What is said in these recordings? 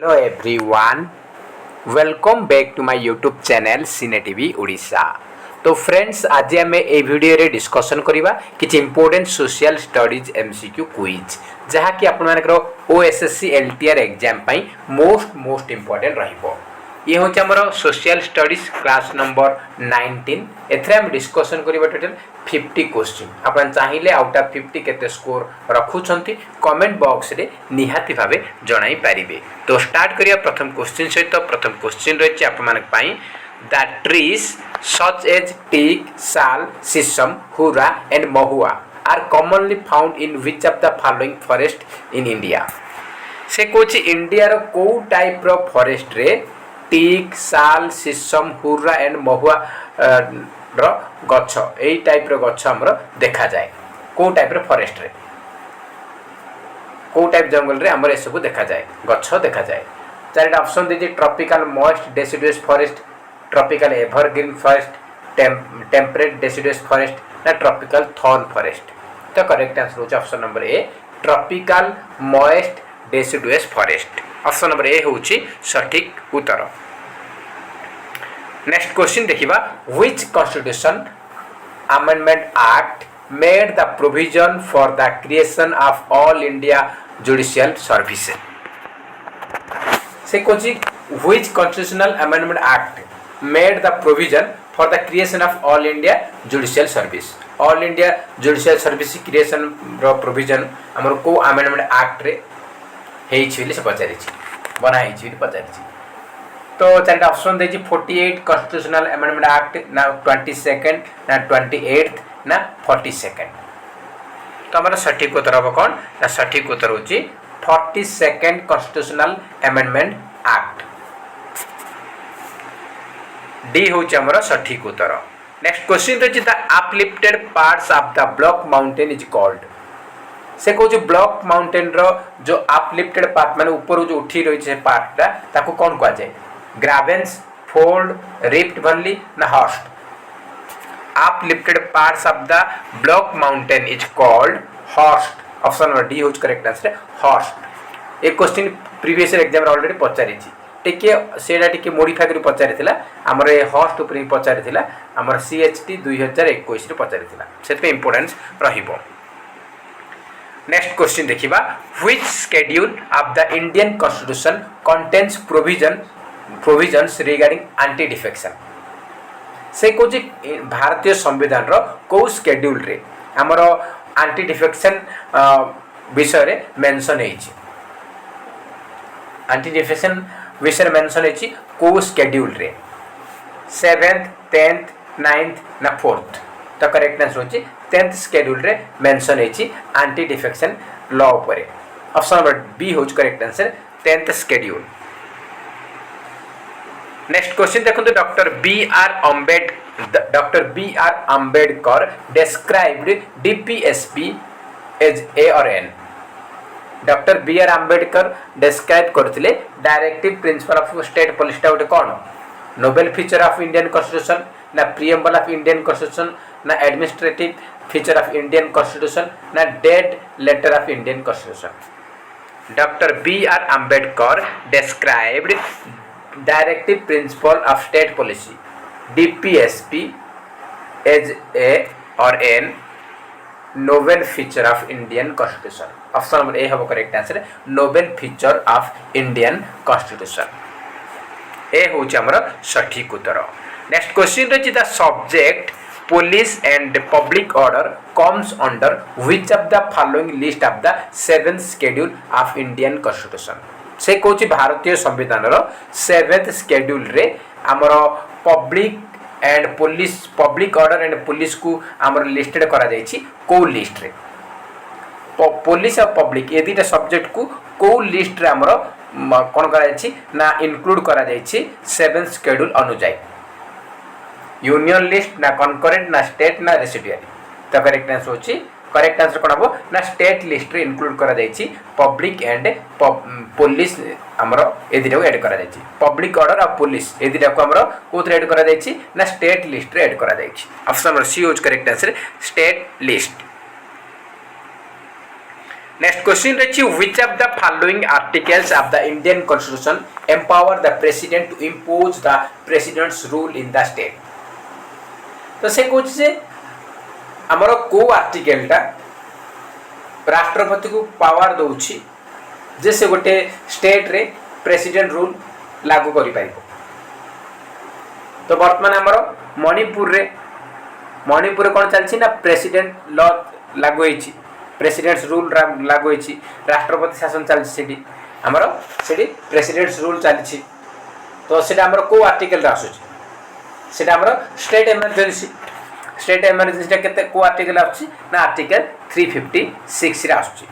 Hello everyone, welcome back to my YouTube channel Cine TV Odisha. तो friends आज आम ए भिडियो रे डिस्कशन करवा कि important social studies MCQ quiz जहाँकि आपर OSSC LTR exam most important रहिबो। ये हूँ आमर सोशल स्टडीज क्लास नंबर 19 एथरे डिस्कसन करवा टोटल 50 क्वेश्चन। आप चाहिए आउट ऑफ 50 केते स्कोर रखुंट कमेंट बॉक्स रे निहाती भावे जणाई पारिबे। तो स्टार्ट करिया प्रथम क्वेश्चन सहित। प्रथम क्वेश्चन रही आप the trees such as teak, sal, sisam, hura and mahua are commonly found in which of the following forest in India? से कुछ इंडिया रो को टाइप रो फॉरेस्ट रे टीक, साल, सिसम, हुरा एंड महुआ रो गछ एई टाइप रो गछ हमरो देखा जाए। को टाइप रो फॉरेस्ट रे को टाइप जंगल रे हमरो ए सब देखा जाए, गछ देखा जाए। चारटा ऑप्शन दीजिए tropical moist deciduous forest, tropical evergreen forest, temperate deciduous forest ना ट्रॉपिकल थॉर्न फॉरेस्ट। तो करेक्ट आंसर होची option number A tropical moist deciduous forest. Option number A होची सठिक उत्तर। नेक्स्ट क्वेश्चन देखिबा which constitution amendment act made the provision for the creation of all India judicial services. से कोची which constitutional amendment act made the provision for the creation of all India judicial service. all India judicial service creation row provision हमर को amendment act रे हेछि बोली से पचारि छी बना हेछि बोली पचारि छी। तो चारटा ऑप्शन देछि 48 constitutional amendment act ना 22nd ना 28th ना 42nd। तो हमर सठिक उत्तर हो कोन ना सठिक उत्तर होछि 42nd constitutional amendment act। D हूँ आमर सठिक उत्तर। नेक्स्ट क्वेश्चन रही the uplifted parts of the block mountain is called. से कहूँ ब्लॉक माउंटेन रो जो अपलिफ्टेड पार्ट माने ऊपर जो उठी रही है पार्टा ताको कौन कह जाए? ग्रावेंस, फोल्ड, रिफ्ट वैली ना host. Uplifted parts of the block mountain is called host. Option number D हूँ करेक्ट आंसर हॉस्ट। एक क्वेश्चन प्रीवियस एग्जाम ऑलरेडी पचारि टिके सेटा टिके मॉडिफाई करी पचारिथिला हमर ए हॉस्ट ऊपर पचारिथिला हमर सीएचटी 2021 रे पचारिथिला सेते इंपोर्टेंस रहिबो। नेक्स्ट क्वेश्चन देखिबा which schedule of the Indian constitution contains provisions regarding anti defection. से कोची भारतीय संविधान रो को शेड्यूल रे हमर एंटी डिफेक्शन विषय रे मेंशन हेछि। एंटी डिफेक्शन विषय मेंशन है को शेड्यूल रे 7th 10th 9th ना 4th। तो करेक्ट आंसर होची 10th शेड्यूल रे मेंशन है एंटी डिफेक्शन लॉ ऊपर। ऑप्शन नंबर बी होची correct answer 10th schedule. Next question देखंतु doctor B R Ambedkar described DPSP as a or an. Doctor B R Ambedkar describe करथिले directive principle of state policy टा कोन? Novel feature of Indian constitution ना preamble of Indian constitution ना administrative feature of Indian constitution ना dead letter of Indian constitution. Doctor B R Ambedkar described directive principle of state policy DPSP as a or an novel feature of Indian constitution. Option number A हम correct answer novel feature of Indian constitution. A होची हमर सठिक उत्तर। Next question रही the subject police and public order comes under which of the following list of the 7th schedule of Indian constitution. से कोची भारतीय संविधान रो 7th शेड्यूल रे हमर public and police public order and police को हमर लिस्टेड करा जायछि को लिस्ट रे? पुलिस और पब्लिक ए दुटा सब्जेक्ट को लिस्ट रे हमर कोन करा जायछि ना इंक्लूड करा जायछि 7th शेड्यूल अनुसार। यूनियन लिस्ट ना कनकरेंट ना स्टेट ना रेसिडुअरी। तो करेक्ट आंसर होछि करेक्ट आंसर कोन हबो ना स्टेट लिस्ट रे इंक्लूड करा जायछि पब्लिक एंड पुलिस हमर ए दुटा को ऐड करा जायछि। पब्लिक ऑर्डर और पुलिस ए दुटा को हमर कोथरे ऐड करा जायछि ना स्टेट लिस्ट रे ऐड करा जायछि। ऑप्शन नंबर सी होछि correct answer state list. Next question रही which of the following articles of the Indian constitution empower the president to impose the president's rule in the state. तो से कहूँ जे आमर को आर्टिकलटा राष्ट्रपति को पावर दौची जे से गोटे स्टेट रे प्रेसिडेंट रूल लागू करि पारिबो। तो वर्तमान आमर मणिपुर कौन चलछि ना प्रेसिडेंट लॉ लागू होइछि, प्रेसिडेंट्स रूल लागू होइछि, राष्ट्रपति शासन चलछि सेठी आमर सेठी प्रेसिडेंट्स रूल चलछि। तो सेटा आमर को आर्टिकल रा आसुछि सेटा आमर स्टेट इमरजेंसी केते को आर्टिकल आछि ना आर्टिकल 356 रे आसुछि,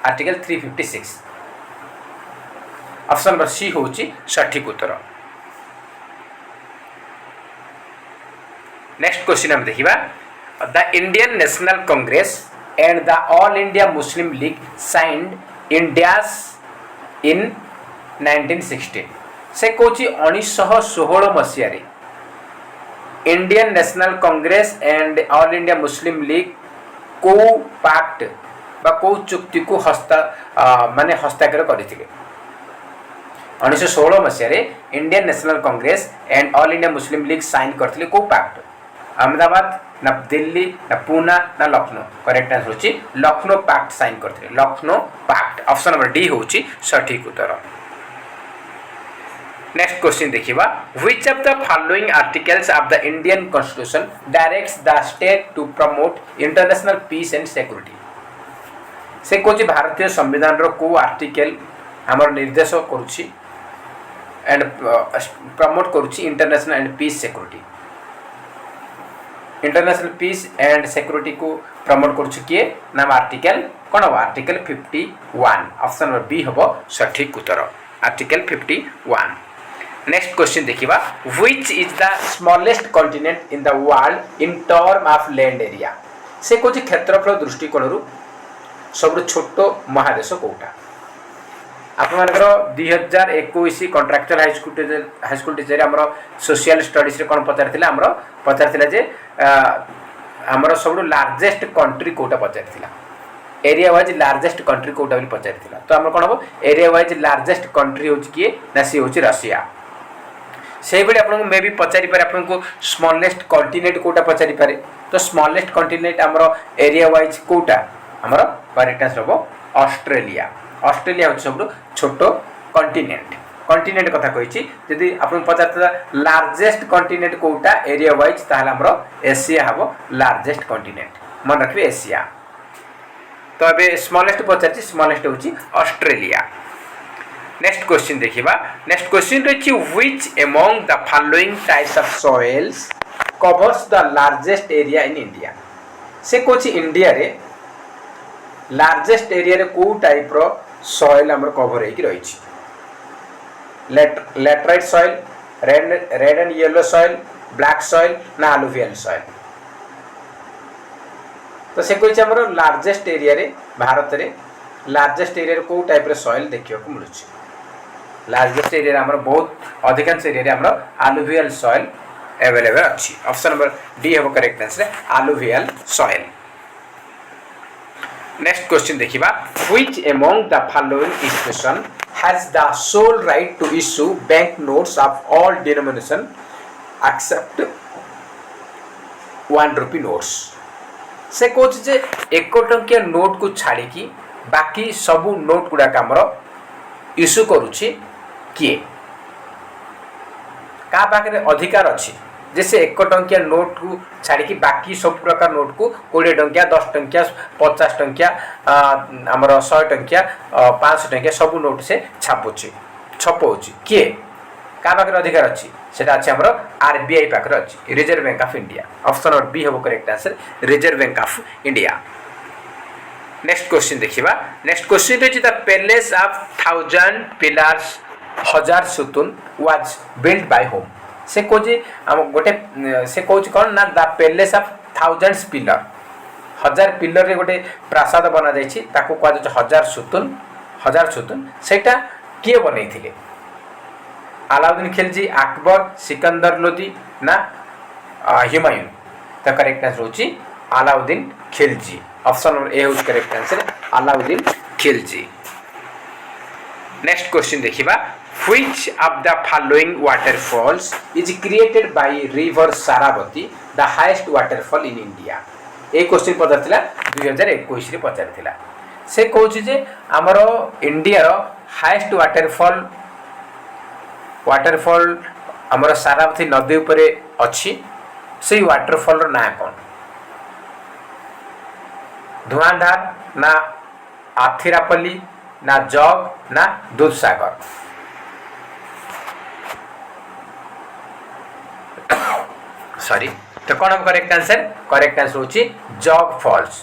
आर्टिकल 356। ऑप्शन नंबर सी होछि सठिक उत्तर। नेक्स्ट क्वेश्चन हम देखिबा the Indian national Congress and the All India Muslim League signed in dash in 1916। से कोची 1916 मसीह रे Indian national Congress and All India Muslim League को पैक्ट बा को चुक्ति को हस्ताक्षर करथिले। 1916 मसीह रे Indian national Congress and All India Muslim League sign करथिले को पैक्ट। अहमदाबाद ना दिल्ली ना पूना ना लखनऊ, करेक्ट आंसर होची लखनऊ पैक्ट साइन करथिले, Lucknow pact. Option number D होची सठिक उत्तर। नेक्स्ट क्वेश्चन देखिबा which of the following articles of the Indian constitution directs the state to promote international peace and security. से कोची भारतीय संविधान रो को आर्टिकल हमर निर्देश करूची एंड प्रमोट करूची international and peace security. International peace and security को प्रमोट करूची किए नाम आर्टिकल कोन हो आर्टिकल 51। ऑप्शन नंबर बी होबो सठिक उत्तर, आर्टिकल 51। नेक्स्ट क्वेश्चन देखिबा which is the smallest continent in the world in term of land area. से कोची क्षेत्रफल दृष्टिकोण रु सब छोट महादेश कोटा। आपमनकर 2021 कॉन्ट्रैक्चुअल हाई स्कूल टीचर हमर सोशल स्टडीज रे कोन पचारथिला हमर पचारथिला जे हमर सब लार्जेस्ट कंट्री कोटा पचारथिला, एरिया वाइज लार्जेस्ट कंट्री कोटा भी पचारथिला। तो हमर कोन हो एरिया वाइज लार्जेस्ट कंट्री होची किए ना सी होची रशिया। से बडे आपन को मे भी पचारि पारे आपन को स्मॉलेस्ट कॉन्टिनेंट कोटा पचारि पारे। तो स्मॉलेस्ट कॉन्टिनेंट हमर एरिया वाइज कोटा हमर करेक्ट आंसर हो ऑस्ट्रेलिया। ऑस्ट्रेलिया होची सब छोट कॉन्टिनेंट। कॉन्टिनेंट कथा कहिछि जदि आपन पचारता लार्जेस्ट कॉन्टिनेंट कोटा एरिया वाइज ताहला हमर एशिया हबो लार्जेस्ट कॉन्टिनेंट, मन रखबे एशिया। तो अबे स्मॉलेस्ट पचारछि, स्मॉलेस्ट होची ऑस्ट्रेलिया। नेक्स्ट क्वेश्चन देखिबा नेक्स्ट क्वेश्चन रहिछि which among the following types of soils covers the largest area in India. से कोछि इंडिया रे लार्जेस्ट एरिया रे को टाइप रो सॉइल हमर कवर हेकि रहिछि। Laterite soil, red and yellow soil, black soil ना अलुवियल सॉइल। तो से कोछि हमर लार्जेस्ट एरिया रे भारत रे लार्जेस्ट एरिया रे को टाइप रो सॉइल देखियो को मिलुछि। लार्जेस्ट एरिया रे हमर बहुत अधिकांश एरिया रे हमर अलुवियल सॉइल अवेलेबल अछि। ऑप्शन नंबर डी हो correct answer alluvial soil. Next question देखिबा which among the following institution has the sole right to issue bank notes of all denomination except 1 rupee notes. से कोच जे 1 टंकिया note को छाड़ी की बाकी सब नोट गुडा हमर इश्यू करूची किए का पाखरे अधिकार अछि जैसे 1 टंकिया नोट को छाड़ी की बाकी सब प्रकार नोट को 20 टंकिया 10 टंकिया 50 टंकिया हमर 100 टंकिया 500 टंकिया सब नोट से छपौची किए का पाखरे अधिकार अछि सेटा अछि हमर आरबीआई पाखरे अछि, reserve bank of India. Option number B होबो correct answer reserve bank of India. Next question देखिबा नेक्स्ट क्वेश्चन रहिछि द पैलेस ऑफ 1000 पिलर्स 1000 सुतुन वाज बिल्ड बाय होम। से कोजी हम गोटे से कोच कोन ना the palace of 1000 pillar 1000 pillar रे गोटे प्रासाद बना जायछि ताको कहै छै 1000 सुतुन सेटा किए बनैथिले अलाउद्दीन खिलजी, अकबर, सिकंदर लोदी ना हुमायूं। तो करेक्ट आंसर होची Alauddin Khilji. Option number A होची correct answer Alauddin Khilji. Next question देखिबा which of the following waterfalls is created by river Saravati the highest waterfall in India। ए क्वेश्चन पचारथिला 2021 रे पचारथिला से कहूची जे हमर इंडिया रो हाईएस्ट वाटरफॉल हमर सारावती नदी ऊपर अछि से वाटरफॉल रो ना कोन धुआंधार ना आथिरापल्ली ना जग ना दूधसागर सॉरी तो कौन हम करेक्ट आंसर होची जग फॉल्स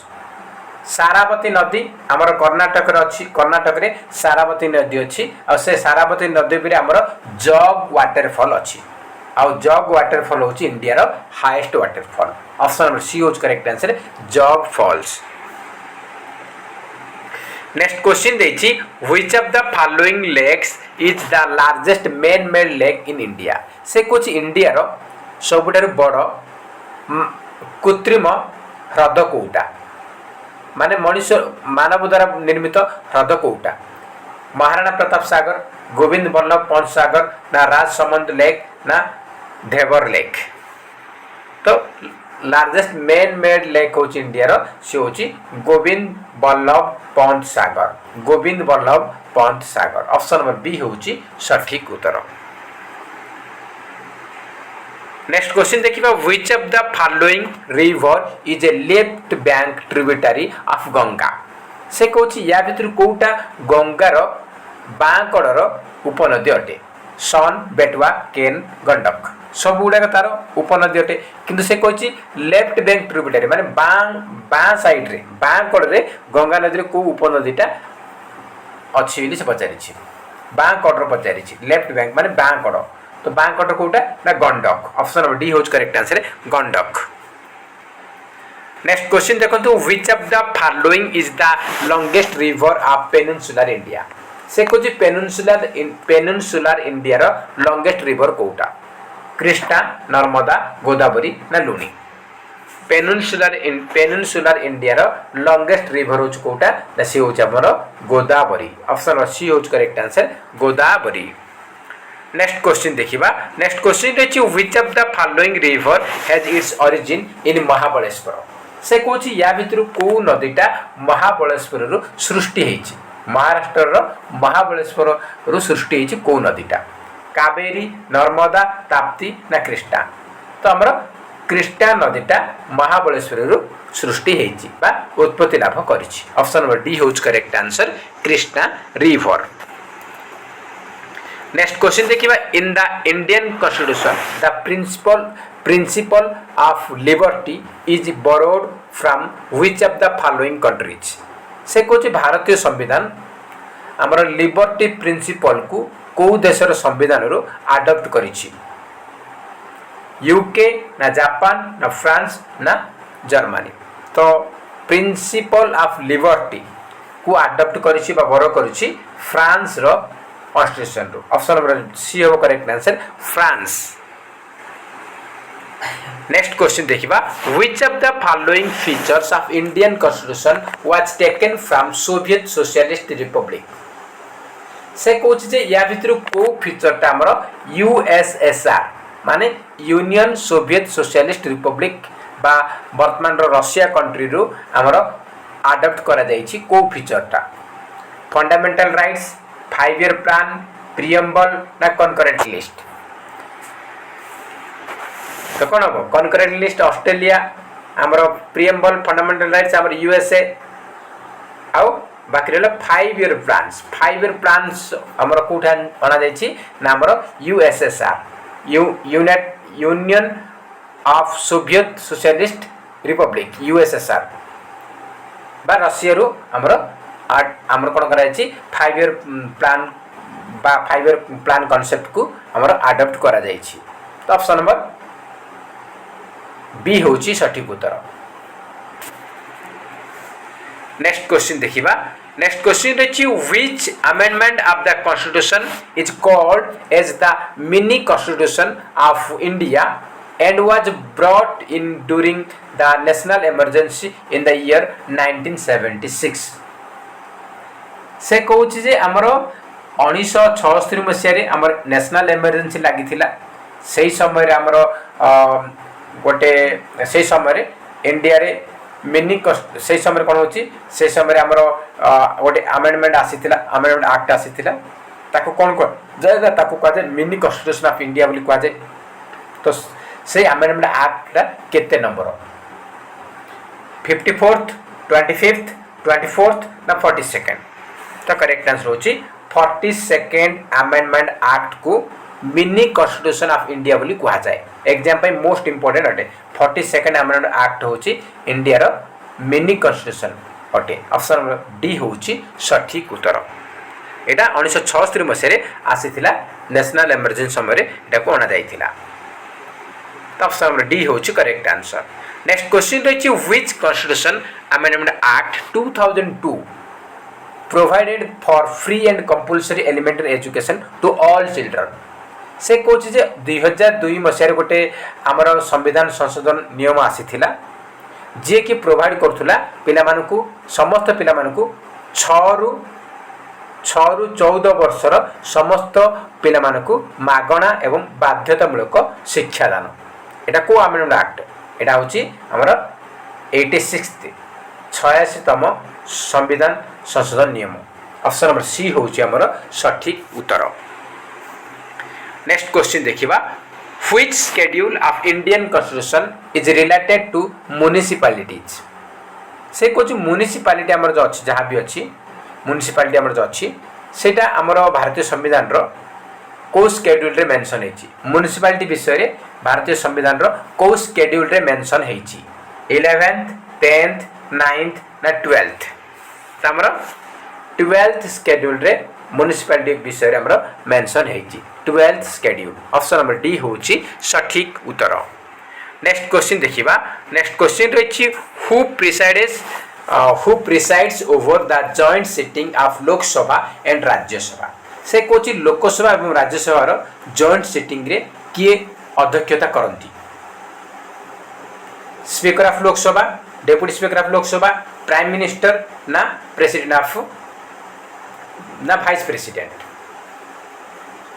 सारावती नदी हमर कर्नाटक रे अछि कर्नाटक रे सारावती नदी अछि और से सारावती नदी पे हमर जग वाटरफॉल अछि और जग वाटरफॉल होची इंडिया रो highest waterfall option number C होच correct answer Jog falls. Next question देछि which of the following lakes is the largest man made lake in India से कुछ इंडिया रो सबुठार बड़ कृत्रिम ह्रद कोउटा माने मनुष्य मानव द्वारा निर्मित ह्रद कोउटा महाराणा प्रताप सागर गोविंद बल्लभ पंत सागर ना राजसमंद लेक ना धेवर लेक तो लार्जेस्ट मैन मेड लेक होची इंडिया रो से होची Govind Ballabh Pant Sagar option number B होची सठिक उत्तर। नेक्स्ट क्वेश्चन देखिबा which of the following river is a left bank tributary of Ganga से कहूची या भितर कोउटा गंगार बांकड़र उपनदी अटे सन बेटवा केन गंडक सब गुड़ाक तार उपनदी अटे किंतु से कहूची लेफ्ट बैंक ट्रिब्यूटरी माने बां साइड रे बांकड़ रे गंगा नदी रे को उपनदीटा अछि बोली से पचारिछि बांकड़ पचारिछि लेफ्ट बैंक माने बांकड़ तो बांकड़ कोटा ना गंडक ऑप्शन नंबर डी होज correct answer Gandak. Next question देखंतु which of the following is the longest river of peninsular India से कुछ पेनिनसुलर इंडिया रो लॉन्गेस्ट रिवर कोटा कृष्णा नर्मदा गोदावरी ना लुनी पेनिनसुलर इंडिया रो लॉन्गेस्ट रिवर होच कोटा ना से होच हमर गोदावरी ऑप्शन नंबर सी होज correct answer Godavari. Next question देखिबा नेक्स्ट क्वेश्चन अछि which of the following river has its origin इन महाबलेश्वर से कोछि या भितर को नदीटा महाबलेश्वर रु सृष्टि हेछि महाराष्ट्र रो महाबलेश्वर रु सृष्टि हेछि को नदीटा कावेरी नर्मदा ताप्ती ना कृष्णा तो हमर कृष्णा नदीटा महाबलेश्वर रु सृष्टि हेछि बा उत्पत्ति लाभ करिछि ऑप्शन नंबर डी होज correct answer Krishna river. Next question देखिबा in the Indian constitution the principle of liberty is borrowed from which of the following countries से कुछ भारतीय संविधान हमर लिबर्टी प्रिंसिपल को देशर संविधान रो अडॉप्ट करिछि यूके ना जापान ना फ्रांस ना जर्मनी तो प्रिंसिपल ऑफ लिबर्टी को अडॉप्ट करिछि बा बोरो करिछि फ्रांस रो कॉन्स्टिट्यूशन रो ऑप्शन नंबर सी हो correct answer France. Next question देखिबा which of the following features of Indian constitution was taken from Soviet socialist republic से कोच जे या भितर को फीचरटा हमर यूएसएसआर माने यूनियन सोवियत सोशलिस्ट रिपब्लिक बा वर्तमान रो रशिया कंट्री रो हमर अडॉप्ट करा जाईछि को फीचरटा fundamental rights 5 year plan preamble ना कॉन्करेंट लिस्ट तो कौन हम कॉन्करेंट लिस्ट ऑस्ट्रेलिया हमर प्रियम्बल फंडामेंटल राइट्स हमर यूएसए आउ बाकी रहला 5 ईयर प्लान्स हमर कोठा अना जाईछि ना हमर USSR union of Soviet socialist Republic USSR बा रशिया रो हमर कोन करा जाईछि 5 ईयर प्लान बा 5 ईयर प्लान कांसेप्ट को हमर अडॉप्ट करा जाईछि तो ऑप्शन नंबर बी होची सठिक उत्तर। नेक्स्ट क्वेश्चन देखिबा नेक्स्ट क्वेश्चन अछि which amendment of the constitution is called as the mini constitution of India and was brought in during the national emergency in the year 1976 से कहूँ जे आमर 1976 मसीह आमर national emergency लगी से समय आमर गोटे से समय इंडिया रे मिनी कस्ट से समय कौन होची से समय आमर गोटे अमेंडमेंट आसीथिला अमेंडमेंट एक्ट आसीथिला ताको कौन कर जाय ताको कह मिनी कॉन्स्टिट्यूशन ऑफ इंडिया बोली कह जाय। तो से अमेंडमेंट एक्ट केते नंबर 54th 25th 24th ना 42nd। तो करेक्ट आंसर होची 42nd अमेंडमेंट एक्ट को मिनी कॉन्स्टिट्यूशन ऑफ इंडिया बोली कहा जाए। एग्जाम पे मोस्ट इंपोर्टेंट अटे 42nd अमेंडमेंट एक्ट होची इंडिया रो मिनी कॉन्स्टिट्यूशन अटे। ऑप्शन नंबर डी होची सठिक उत्तर। एटा 1976 मसीह आसीथिला नेशनल इमरजेंसी समय एटा को अना जाइथिला। तो ऑप्शन नंबर डी होची करेक्ट आंसर। नेक्स्ट क्वेश्चन रही which constitution amendment act 2002 provided for free and compulsory elementary education to all children. से कहूँ जे 2002 मसीह गोटे आमर संविधान संशोधन नियम आसीथिला जे कि प्रोवाइड करथुला पिला मानकु समस्त पिला मानकु 6 रु 14 वर्षर समस्त पिला मानकु मागणा एवं बाध्यतामूलक शिक्षादान। एटा को अमेंडमेंट एक्ट एटा होची हमर 86तम संविधान संशोधन नियम। ऑप्शन नंबर सी होची हमर सठिक उत्तर। नेक्स्ट क्वेश्चन देखिबा which schedule of Indian constitution is related to municipalities. से कुछ म्युनिसिपैलिटी हमर जो अछि जहां भी अछि म्युनिसिपैलिटी हमर जो अछि सेटा हमर भारतीय संविधान रो को शेड्यूल रे मेंशन हेछि। म्युनिसिपैलिटी विषय रे भारतीय संविधान रो को शेड्यूल रे मेंशन हेछि 11th 10th 9th ना 12th। त हमर 12th शेड्यूल रे म्युनिसिपैलिटी विषय रे हमर मेंशन हेछि 12th schedule. Option number D होछि सठिक उत्तर। नेक्स्ट क्वेश्चन देखिबा। नेक्स्ट क्वेश्चन रहिछि who presides over the joint sitting of Lok Sabha and Rajya Sabha। से कोची लोकसभा एवं राज्यसभा रो जॉइंट सिटिंग रे किए अध्यक्षता करंती। Speaker of Lok Sabha, deputy speaker of Lok Sabha, prime minister ना प्रेसिडेंट ऑफ ना वाइस प्रेसिडेंट।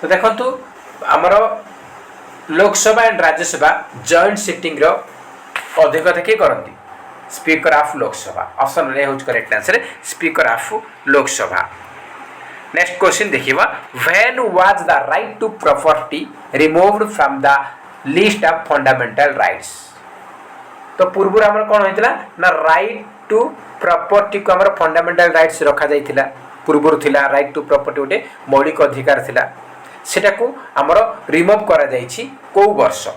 तो देखंतु हमरो Lok Sabha and Rajya Sabha joint sitting रो अध्यक्षता के करंती speaker of Lok Sabha. Option A होच correct answer speaker of Lok Sabha. Next question देखिबा when was the right to property removed from the list of fundamental rights. तो पूर्व हमर कोन होइतला ना राइट टू प्रॉपर्टी को हमर फंडामेंटल राइट्स रखा जाइथिला। पूर्व थिला राइट टू प्रॉपर्टी उटे मौलिक अधिकार थिला सेटा को हमर रिमूव करा जाइछि को वर्ष।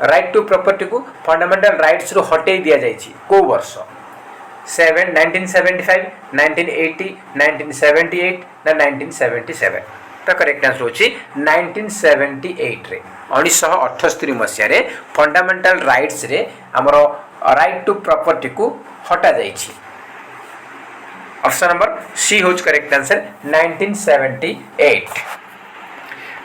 राइट टू प्रॉपर्टी को फंडामेंटल राइट्स रो हटे दिया जाइछि को वर्ष 1975 1980 1978 ना 1977। तो करेक्ट आंसर होछि 1978 रे 1978 मसिया रे फंडामेंटल राइट्स रे हमरो राइट टू प्रॉपर्टी को हटा जाइछि। ऑप्शन नंबर सी होच करेक्ट आंसर 1978।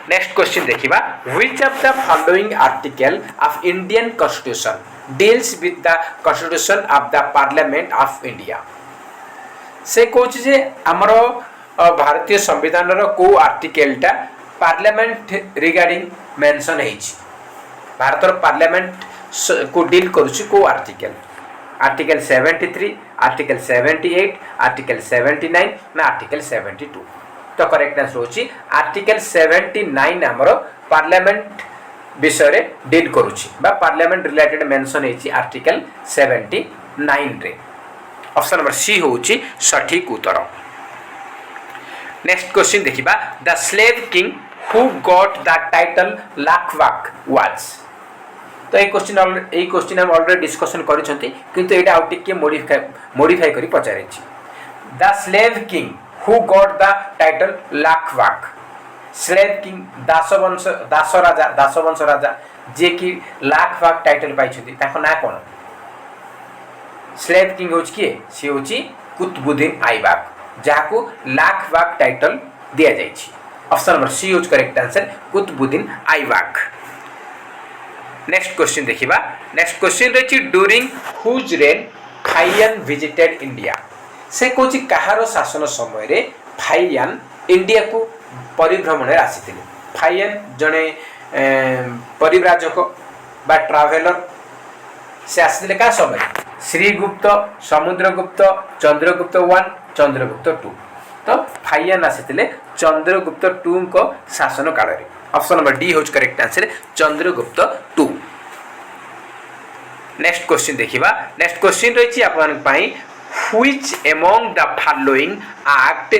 नेक्स्ट क्वेश्चन देखिबा which of the following article of Indian constitution deals with the constitution of the parliament of India. से कोच जे हमरो भारतीय संविधान रो को आर्टिकलटा पार्लियामेंट रिगार्डिंग मेंशन हेछि। भारतर पार्लियामेंट को डील करूछि को आर्टिकल आर्टिकल 73 आर्टिकल 78 आर्टिकल 79 ना आर्टिकल 72। तो करेक्ट आंसर होछि आर्टिकल 79 हमरो पार्लियामेंट विषय रे डील करूछि बा पार्लियामेंट रिलेटेड मेंशन हेछि आर्टिकल 79 रे। ऑप्शन नंबर सी होछि सठिक उत्तर। नेक्स्ट क्वेश्चन देखिबा the slave king who got the title लाखवाक वाज। तो ये क्वेश्चन हम ऑलरेडी डिस्कशन करिसंती किंतु एटा आउट टिके मॉडिफाई करी पचारेछि। The slave king who got the title लाखवाक। स्लेव किंग दासवंश राजा जे कि लाखवाक टाइटल पाइछथि ताको ना कोन। स्लेव किंग होछि के सी होछि कुतुबुद्दीन ऐबक जाको लाखवाक टाइटल दिया जाइछि। ऑप्शन नंबर सी होछि correct answer Qutbuddin Aibak. Next question देखिबा। नेक्स्ट क्वेश्चन रहिछि during whose reign Fahien visited India. से कौची कहार शासन समय रे फाइयान इंडिया को परिभ्रमण आसी फाइयान जड़े परिव्राजक बा ट्राभेलर से आसी क्या समय श्रीगुप्त समुद्रगुप्त चंद्रगुप्त 1 चंद्रगुप्त 2 तो फाइयान आसी चंद्रगुप्त 2 को शासन काल रे ऑप्शन नंबर डी होज correct answer Chandragupta 2। Next question देखिबा नेक्स्ट क्वेश्चन रही आपन पई which among the following act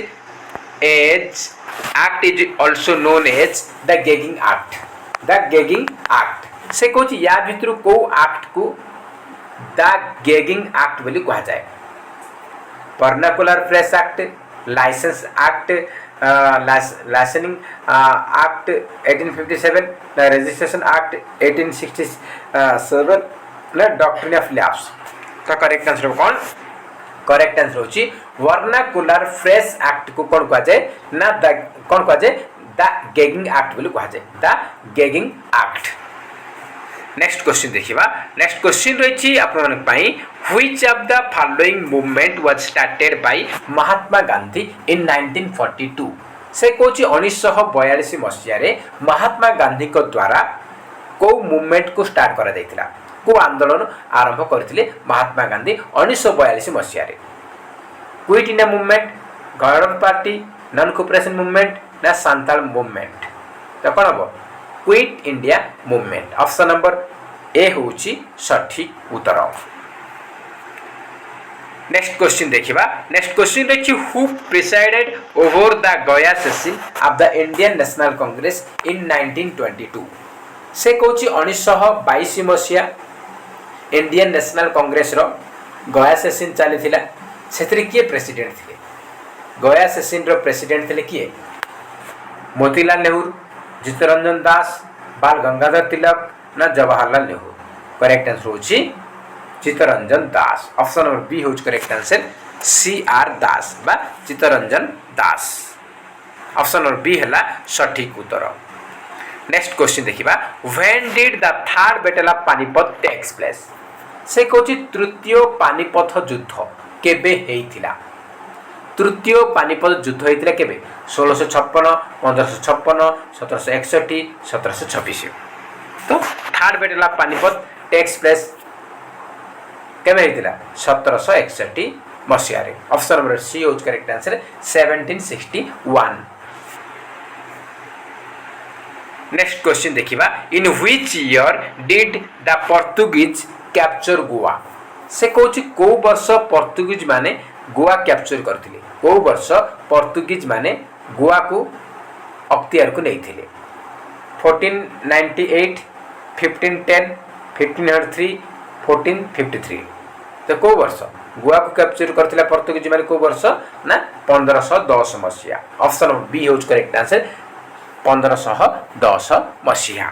is also known as the gagging act से कहूँ या भितर को एक्ट को द गैगिंग एक्ट बोली कहा जाए vernacular press act license act licensing act 1857 registration act 1867 ना डॉक्ट्रिन ऑफ लैप्स का करेक्ट आंसर कौन करेक्ट आंसर होची वर्नाकुलर फ्रेश एक्ट को कौन कहा जाए ना कौन कहा जाए द गैगिंग एक्ट बोली कहा जाए the gagging act. Next question देखिबा नेक्स्ट क्वेश्चन रही आपन पई which of the following movement was started by Mahatma Gandhi in 1942 से कोची 1942 मसिया रे महात्मा गांधी को द्वारा को मूवमेंट को स्टार्ट करा जायतिला को आंदोलन आरंभ करथिले महात्मा गांधी 1942 मसिया रे quit India movement Ganatantra party non cooperation movement ना सांताल मूवमेंट तो कौन हम quit India movement option number A होची सठिक उत्तर। नेक्स्ट क्वेश्चन देखिबा नेक्स्ट क्वेश्चन रही who presided over the Gaya session of the Indian national Congress in 1922 से कहूँ 1922 मसीहा इंडियन नेशनल कांग्रेस रो गया सेशन चली से किए प्रेसिडेंट थे गया सेशन रो प्रेसिडेंट थे किए मोतीलाल नेहरू चित्तरंजन दास बाल गंगाधर तिलक ना जवाहरलाल नेहरू करेक्ट आंसर होची Chittaranjan Das option number B होच करेक्ट आंसर CR दास बा Chittaranjan Das option number B हला सठिक उत्तर। नेक्स्ट क्वेश्चन देखिबा when did the third battle of Panipat takes place से कहूँ तृतीय पानीपत युद्ध केबे हेइथिला तृतीय पानीपत युद्ध होता केबे 1656 1556 1761 1726 तो third battle of Panipat takes place केबे हेइथिला 1761 मसिया रे ऑप्शन नंबर सी होज करेक्ट आंसर 1761। नेक्स्ट क्वेश्चन देखिबा in which year did the Portuguese capture Goa से कहूँ को वर्ष पोर्तुगीज माने गोवा कैप्चर करथिले को वर्ष पोर्तुगीज माने गोवा को अख्तियार को नहीं थिले 1498 1510 1503 1453 तो को वर्ष गोवा को कैप्चर करथिला पोर्तुगीज माने को वर्ष ना 1510 मसिया ऑप्शन बी होज करेक्ट आंसर 1510 मसिहा।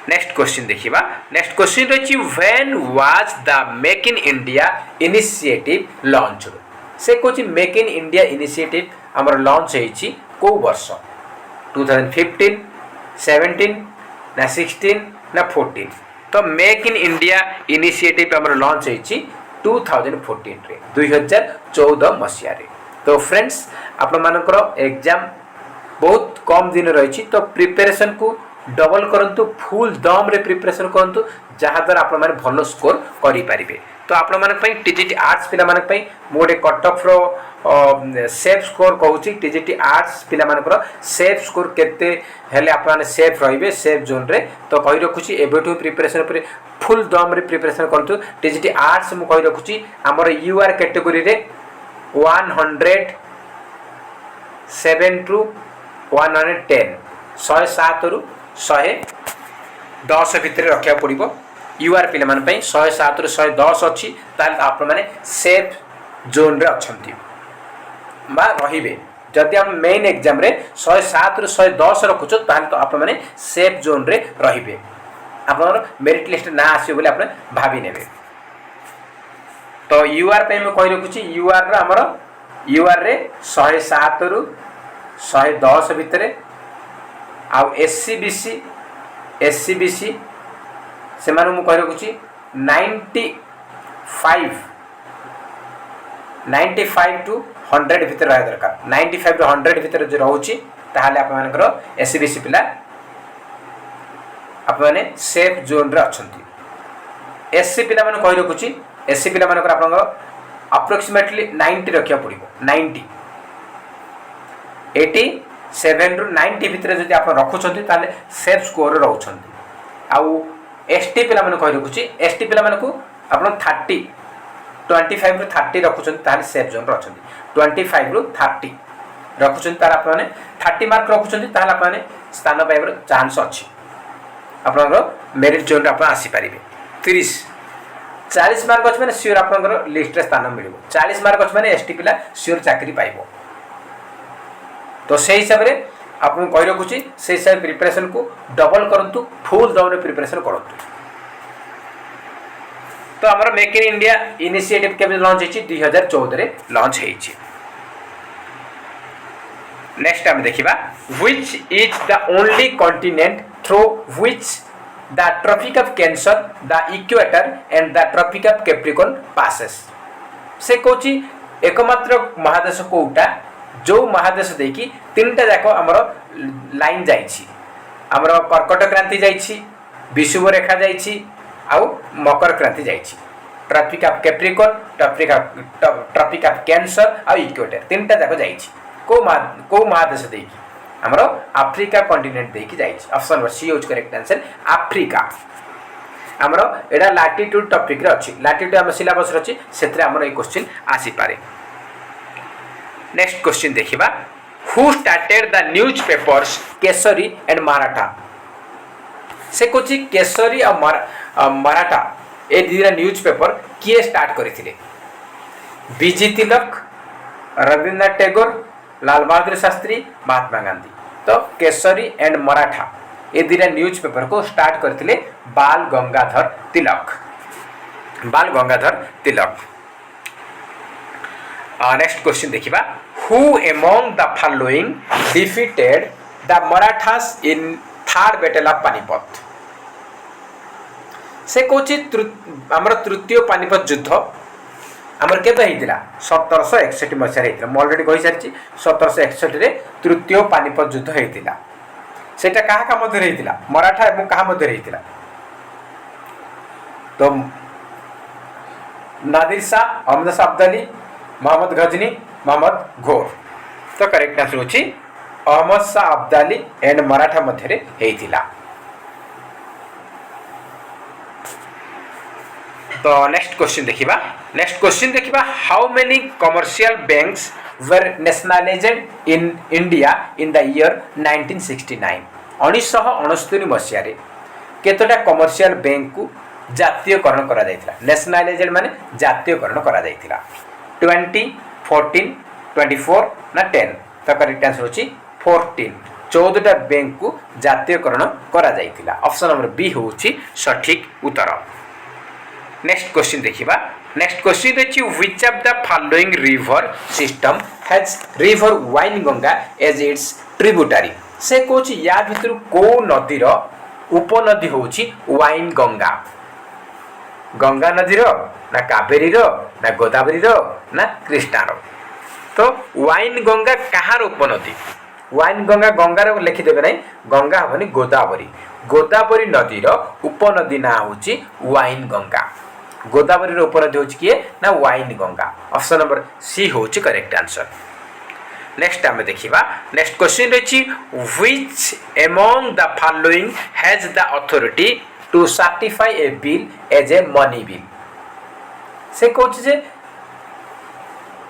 नेक्स्ट क्वेश्चन देखिबा नेक्स्ट क्वेश्चन रही when was the make in India initiative launched से कहूँ मेक इन इंडिया इनिशिएटिव आमर लॉन्च होईची को वर्ष 2015 17 ना 16 ना 14 तो मेक इन इंडिया इनिशिएटिव आमर लॉन्च होईची 2014 रे 2014 मसिया रे। तो फ्रेंड्स आपण मानकर एग्जाम बहुत कम दिन रही तो प्रिपरेशन को डबल करंतु फुल दम रे प्रिपरेशन करंतु जहाँ द्वारा आपण माने भलो स्कोर करि पारिबे। तो आपण माने पई टीजीटी आर्ट्स पिला माने पई मोडे कट ऑफ रो सेफ स्कोर कहूची टीजीटी आर्ट्स पिला मानकर सेफ स्कोर केते हेले आपण माने सेफ रहिबे सेफ जोन रे तो कहि रखुची एबेटू प्रिपरेशन पर फुल दम रे प्रिपरेशन करंतु टीजीटी आर्ट्स मु कहि रखुची हमर यूआर कैटेगरी रे 107 टू 110 107 रु 110 भितर रखा पड़ो यूआर पे 107 रु 110 अच्छी आप सेफ जोन रे अच्छी रे जदि हम मेन एग्जाम रे 107 रु 110 रखुच तो आप सेफ जोन रे रे आप मेरिट लिस्ट ना आसो बोले आप भावी ने तो यूआर पे मैं कही रखुची यूआर आमर यूआर रे 107 रु 110 भितर आउ एससी बीसी से मानु मु कहि रखुची 95 95 टू 100 भितर रहा दरकार 95 टू 100 भितर जो रोचे ताहले आप मानकर एससीबीसी पिला आप माने सेफ जोन रे अछंती एससी पिला माने कहि रखुची एससी पिला मानकर आपनकर अप्रोक्सीमेटली 90 रखिया पड़िबो 90 87 रु 90 भितर जदि आप रखुछंती ताले सेफ स्कोर रहउछंती आउ एसटी पिला माने कहि रखुची एसटी पिला माने को आपन 30 25 रु 30 रखुछंती ताले सेफ जोन रे अछंती 25 रु 30 रखुछंती तार आप माने 30 मार्क रखुछंती ताले आप माने स्थान पाइबर चांस अछि आपनकर मेरिट जोन रे आप आसी परिबे 30 40 मार्क अछि माने श्योर आपनकर लिस्ट रे स्थान मिलिबो 40 मार्क अछि माने एसटी पिला श्योर चाकरी पाइबो तो से हिसाब रे आपन कहि रखुची से हिसाब प्रिपरेशन को डबल करंतु फुल डाउन रे प्रिपरेशन करंतु तो हमर मेक इन इंडिया इनिशिएटिव केबे लॉन्च हेची 2014 रे लॉन्च हेची नेक्स्ट हम देखिबा which is the only continent through which the tropic of Cancer the equator and the tropic of Capricorn passes से कोची एकमात्र महादेश कोउटा जो महादेश देखि तीनटा जाको हमर लाइन जाइछि हमर कर्कट क्रांति जाइछि विषुव रेखा जाइछि आउ मकर क्रांति जाइछि tropic of Capricorn tropic of cancer आ इक्वेटर तीनटा जाको जाइछि को महादेश देखि हमर अफ्रीका कॉन्टिनेंट देखि जाइछि option number C is correct answer Africa हमर एडा लैटिट्यूड टॉपिक रे अछि लैटिट्यूड हम सिलेबस रे अछि सेतरे हमर ए क्वेश्चन आसी पारे नेक्स्ट क्वेश्चन देखिबा who started the news papers Kesari and Maratha से कोची केसरी और मराठा ए दिरा न्यूज पेपर किए स्टार्ट करथिले बीजी तिलक रविंद्रनाथ टैगोर लाल बहादुर शास्त्री महात्मा गांधी तो केसरी एंड मराठा ए दिरा न्यूज पेपर को स्टार्ट करथिले बाल गंगाधर तिलक नेक्स्ट क्वेश्चन देखिबा who among the following defeated the Marathas in third battle of Panipat से कोची हमर तृतीय पानीपत युद्ध हमर केबे हेतिला 1761 मसिया हेतिला म ऑलरेडी कहि सारछि 1761 रे तृतीय पानीपत युद्ध हेतिला सेटा काहा का मध्ये हेतिला मराठा एवं काहा मध्ये हेतिला तो नादिर शाह अहमद शाह अब्दाली मोहम्मद गजनी मोहम्मद घोर तो करेक्ट आंसर होची अहमद शाह अब्दाली एंड मराठा मध्ये हेतिला तो नेक्स्ट क्वेश्चन देखिबा how many commercial banks were nationalised in India in the year 1969 1969 मसिया रे केतोटा कमर्शियल बैंक को जातीयकरण करा जायतिला नेशनलाइज्ड माने जातीयकरण करा जायतिला 20 14 24 ना 10 तो करेक्ट आंसर होची 14 14टा बैंक को जातीयकरण करा जायतिला ऑप्शन नंबर बी होची सठिक उत्तर नेक्स्ट क्वेश्चन देखिबा नेक्स्ट क्वेश्चन अछि which of the following river system has river Wainganga as its tributary से कोची या भितर को नदी रो उपनदी होची वाइनगंगा गंगा नदी रो ना कावेरी रो ना गोदावरी रो ना कृष्णा रो तो वाइनगंगा कहार उपनदी वाइनगंगा गंगा रो लिखि देबे नै गंगा हबनी गोदावरी नदी रो उपनदी ना होची वाइनगंगा गोदावरी रो उपनदी होची किए ना वाइनगंगा ऑप्शन नंबर सी होची करेक्ट आंसर नेक्स्ट हम देखिबा नेक्स्ट क्वेश्चन रछि which among the following has the authority to certify a bill as a money bill से कोच जे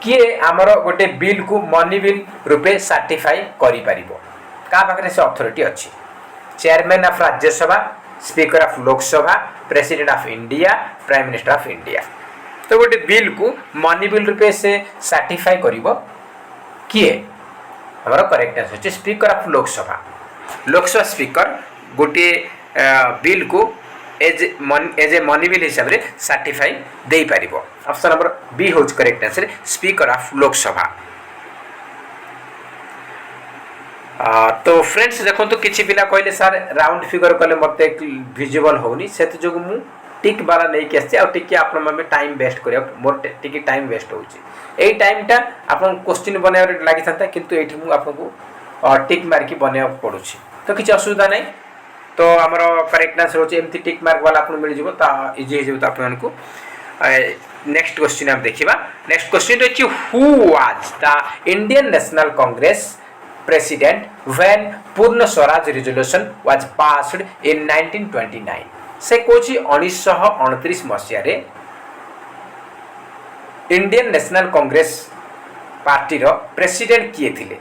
किए हमर गोटे बिल को मनी बिल रूपे सर्टिफाई करि परिबो का पाखरे से अथॉरिटी अछि chairman of Rajya Sabha speaker of Lok Sabha president of India prime minister of India तो गोटे बिल को मनी बिल रूपे से सर्टिफाई करिवो किए हमर करेक्ट आंसर अछि स्पीकर ऑफ लोकसभा स्पीकर गोटे बिल को एज ए मनी बिल हिसाब रे सर्टिफाई दे पारिबो ऑप्शन नंबर बी होज correct answer speaker of Lok Sabha तो फ्रेंड्स देखो तो किछि पिला कहले सर राउंड फिगर कले मते विजिबल होनी सेत जोग मु टिक वाला नहीं के आछे आ टिके आपन में टाइम वेस्ट करिया मोर टिके टाइम वेस्ट होउची एई टाइमटा आपन क्वेश्चन बनावे लागि थांता किंतु एठी मु आपन को टिक मार की बनावा पडुची तो किछ असुविधा नहीं तो हमर करेक्ट आंसर होची एमती टिक मार्क वाला आपन मिल जिवो ता इजी हे जिवो आपन को नेक्स्ट क्वेश्चन हम देखिबा नेक्स्ट क्वेश्चन होची who was the Indian national Congress president when पूर्ण Swaraj resolution was passed in 1929 से कोची 1929 मसिया रे इंडियन नेशनल कांग्रेस पार्टी रो प्रेसिडेंट किए थिले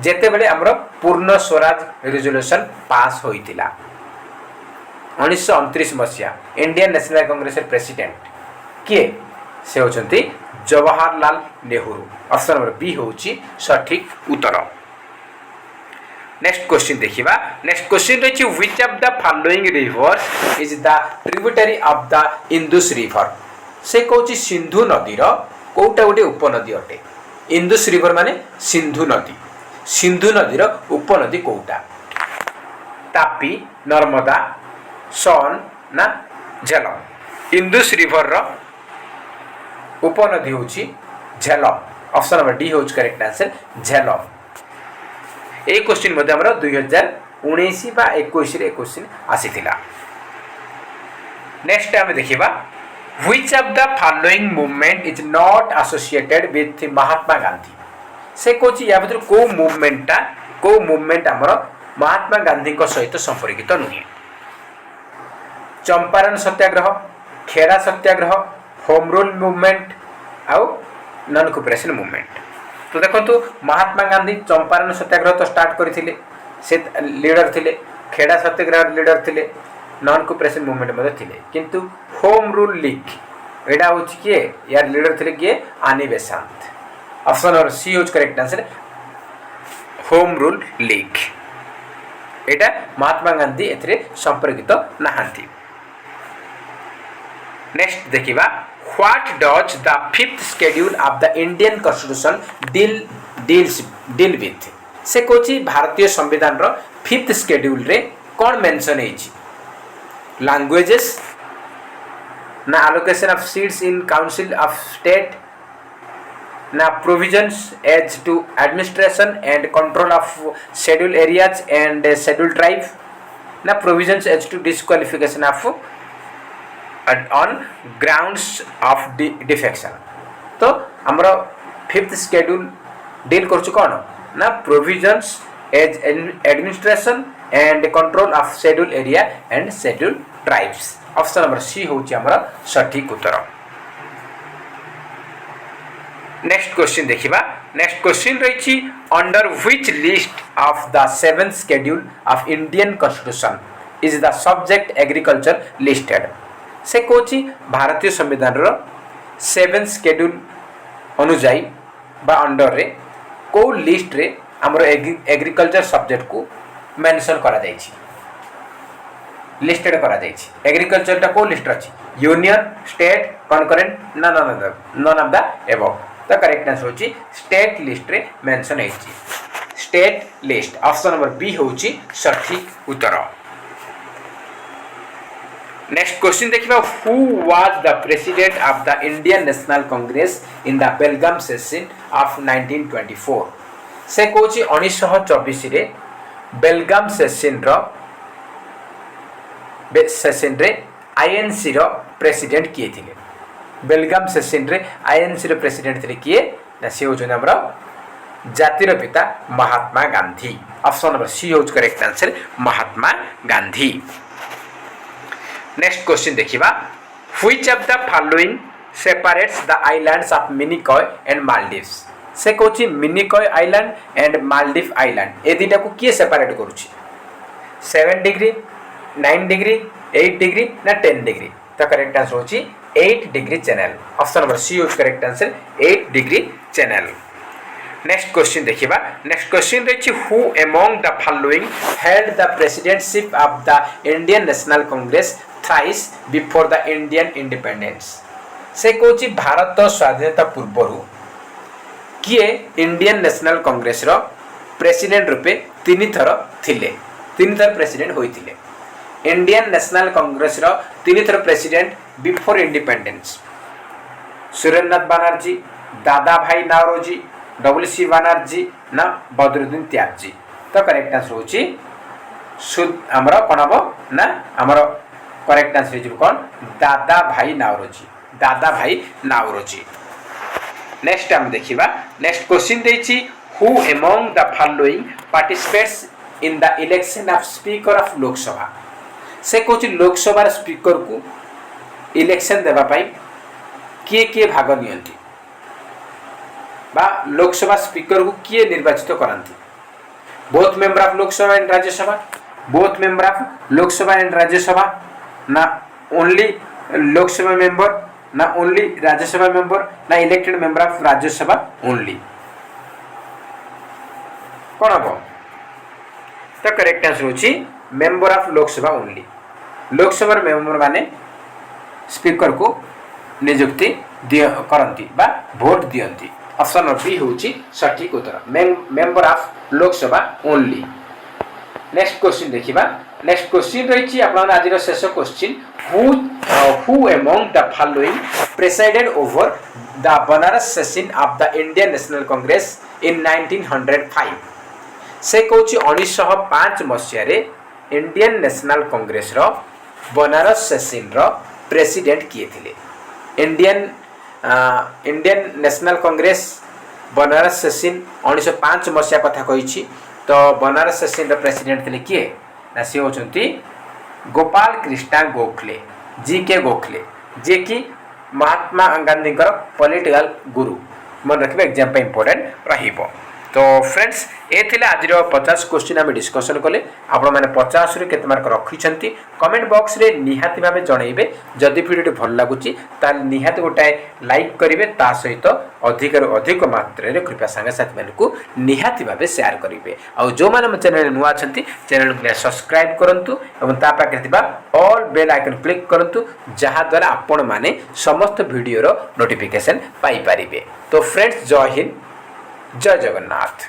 जेते बेले हमरो पूर्ण स्वराज resolution पास होइतिला 1929 मसिया इंडियन नेशनल कांग्रेस रे प्रेसिडेंट किए से होचंती Jawaharlal Nehru option number B होची सठिक उत्तर नेक्स्ट क्वेश्चन देखिबा नेक्स्ट क्वेश्चन रही which of the following rivers is the tributary of the Indus river से कहूची सिंधु नदी रो कोटा गोटे उपनदी अटे इंदुस रिवर माने सिंधु नदी रो उपनदी कोटा तापी नर्मदा सोन ना झेलम इंदुस रिवर रो उपनदी होची झेलम ऑप्शन नंबर डी होच करेक्ट आंसर झेलम ए क्वेश्चन मध्ये हमर 2019 बा 21 रे क्वेश्चन आसीथिला नेक्स्ट हम देखिबा which of the following movement is not associated with Mahatma Gandhi से कोची या भीतर को मूवमेंट हमर महात्मा गांधी को सहित संपर्कित नुहे चंपारण सत्याग्रह खेड़ा सत्याग्रह होम रूल मूवमेंट आउ नॉन कोऑपरेशन मूवमेंट तो देखो महात्मा गांधी चंपारण सत्याग्रह तो स्टार्ट करथिले से लीडर थिले खेड़ा सत्याग्रह लीडर थिले नॉन कोऑपरेशन मूवमेंट मध्ये थिले किंतु होम रूल लीग एडा होची के यार लीडर थिले के आनी बेसांत ऑप्शन और सी होच correct answer home rule league एडा महात्मा गांधी एथरे संपर्कित नाहंती नेक्स्ट देखिबा What does the fifth schedule of the Indian Constitution deal with? से कोची भारतीय संविधान रो फिफ्थ शेड्यूल रे कौन मेंशन हेची लैंग्वेजेस ना allocation of seats in council of state ना provisions as to administration and control of scheduled areas and scheduled tribe ना provisions as to disqualification of on grounds of defection तो हमरो fifth schedule deal करछु कोन ना provisions as administration and control of schedule area and schedule tribes option number C होची हमरो सठिक उत्तर नेक्स्ट क्वेश्चन देखिबा नेक्स्ट क्वेश्चन रहिछि under which list of the seventh schedule of Indian constitution is the subject agriculture listed से कोची भारतीय संविधान रो 7 शेड्यूल अनुजाई बा अंडर रे को लिस्ट रे हमरो एग्रीकल्चर सब्जेक्ट को मेंशन करा जाई छी लिस्टेड करा जाई छी एग्रीकल्चर टा को लिस्ट अछि union state concurrent none of the above the correct answer होची स्टेट लिस्ट रे मेंशन है छी state list option number B होची सठिक उत्तर नेक्स्ट क्वेश्चन देखिबा who was the president of the Indian national Congress in the Belgaum session ऑफ 1924 से कोची 1924 रे बेलगाम सेशन रे आईएनसी रो प्रेसिडेंट किए थिले बेलगाम सेशन रे आईएनसी रो प्रेसिडेंट थिले किए ना से होचो हमरो जातिर पिता Mahatma Gandhi option number C होच correct answer Mahatma Gandhi next question देखिबा which of the following separates the islands of Minicoy and Maldives से कोची Minicoy island and Maldive island ए दिटा को किए सेपरेट करूची 7 डिग्री 9 डिग्री 8 डिग्री ना 10 डिग्री तो करेक्ट आंसर होची 8 degree channel option number C is correct answer 8 degree channel next question देखिबा नेक्स्ट क्वेश्चन रही who among the following held the presidentship of the Indian national Congress thrice before the Indian independence से कोची भारत स्वाधीनता पूर्व किए Indian national Congress रो president रूपे 3 थर थिले 3 थर प्रेसिडेंट होइथिले इंडियन नेशनल कांग्रेस रो 3 थर president before independence? Surendranath Banerjee, दादा भाई नावरोजी, डब्ल्यूसी बनर्जी ना बदरुद्दीन त्यागजी? तो करेक्ट आंसर होची हमरो कोन हबो ना हमरो करेक्ट आंसर हो कौन दादा भाई नावरोजी। दादा भाई नावरोजी। नेक्स्ट हम देखिबा नेक्स्ट क्वेश्चन देछि who among the following participates in the election of speaker of Lok Sabha? से कोछि लोकसभा स्पीकर को इलेक्शन देबा पाई किए भाग नियंती बा लोकसभा स्पीकर को किए निर्वाचित करंती? Both member of Lok Sabha and Rajya Sabha, both member of Lok Sabha and Rajya Sabha ना ओनली लोकसभा मेंबर ना ओनली राज्यसभा मेंबर ना elected member of Rajya Sabha only? कौन हम? तो करेक्ट आंसर होची member of Lok Sabha only. Lok Sabha member माने स्पीकर को नियुक्ति करंती बा वोट दियंती। ऑप्शन बी होची सटीक उत्तर member of Lok Sabha only. Next question देखिबा नेक्स्ट क्वेश्चन रही आपन आज शेष question who among the following presided over the Banaras session of the Indian national Congress in 1905? से कहूँ 1905 मसीह इंडियन नेशनल कांग्रेस रो बनारस सेशन रो प्रेसिडेंट किए थिले? Indian national Congress Banaras session 1905 मसीहा कथा कही। तो बनारस सेशन रो प्रेसिडेंट थिले किए ना से होचंती गोपाल कृष्ण गोखले जी.के. गोखले जे कि महात्मा गांधी पॉलिटिकल गुरु। मन रखिए एग्जाम पे इंपोर्टेंट रहिबो। तो फ्रेंड्स ये थिला आज 50 क्वेश्चन आम डिस्कसन कले। आपण मैंने 50 रे केते मार्क रखिछंती कमेंट बॉक्स रे निहाती भाबे जणैबे। जदि वीडियो भल लागुची ताल निहाती गोटाए लाइक करिवे ता सहित अधिक रु अधिक मात्रा रे कृपया संग साथी मानकु निहाती भाबे शेयर करिवे। आ जो माने हम चैनल नुआ छंती चैनल को सब्सक्राइब करंतु एवं ता पाखे थिबा ऑल बेल आइकन क्लिक करंतु जहा द्वारा आपण माने समस्त वीडियो रो नोटिफिकेशन पाई परिबे। तो फ्रेंड्स जय हिंद जय जगन्नाथ।